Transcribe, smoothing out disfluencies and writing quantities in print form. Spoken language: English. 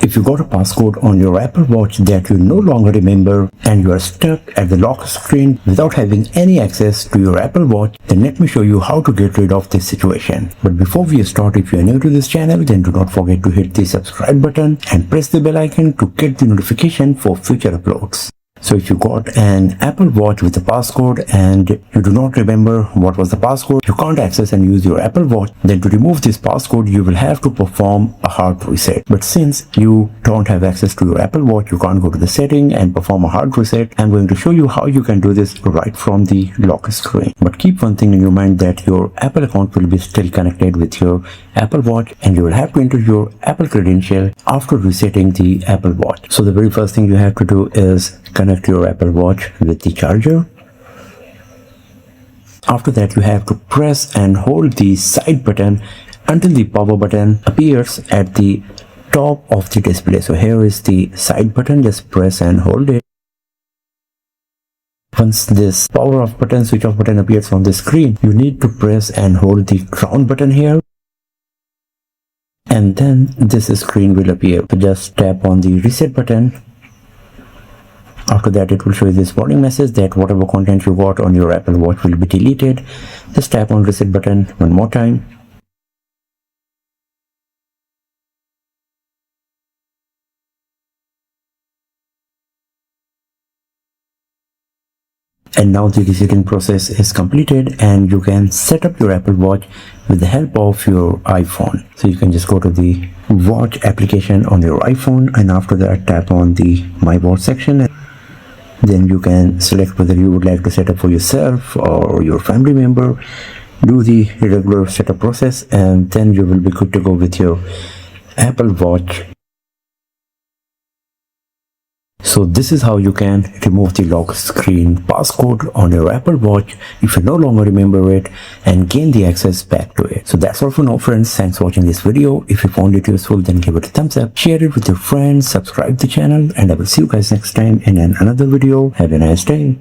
If you got a passcode on your Apple Watch that you no longer remember and you are stuck at the lock screen without having any access to your Apple Watch, then let me show you how to get rid of this situation. But before we start, if you are new to this channel, then do not forget to hit the subscribe button and press the bell icon to get the notification for future uploads. So if you got an Apple Watch with a passcode and you do not remember what was the passcode, you can't access and use your Apple Watch, then to remove this passcode, you will have to perform a hard reset. But since you don't have access to your Apple Watch, you can't go to the setting and perform a hard reset. I'm going to show you how you can do this right from the lock screen. But keep one thing in your mind, that your Apple account will be still connected with your Apple Watch and you will have to enter your Apple credential after resetting the Apple Watch. So the very first thing you have to do is connect your Apple Watch with the charger. After that, you have to press and hold the side button until the power button appears at the top of the display. So here is the side button, just press and hold it. Once this power off button, switch off button appears on the screen, you need to press and hold the ground button here. And then this screen will appear. So just tap on the reset button. After that, it will show you this warning message that whatever content you got on your Apple Watch will be deleted. Just tap on reset button one more time. And now the resetting process is completed and you can set up your Apple Watch with the help of your iPhone. So you can just go to the watch application on your iPhone, and after that tap on the My Watch section. Then you can select whether you would like to set up for yourself or your family member. Do the regular setup process and then you will be good to go with your Apple Watch. So this is how you can remove the lock screen passcode on your Apple Watch if you no longer remember it and gain the access back to it. So that's all for now, friends. Thanks for watching this video. If you found it useful, then give it a thumbs up, share it with your friends, subscribe to the channel, and I will see you guys next time in another video. Have a nice day.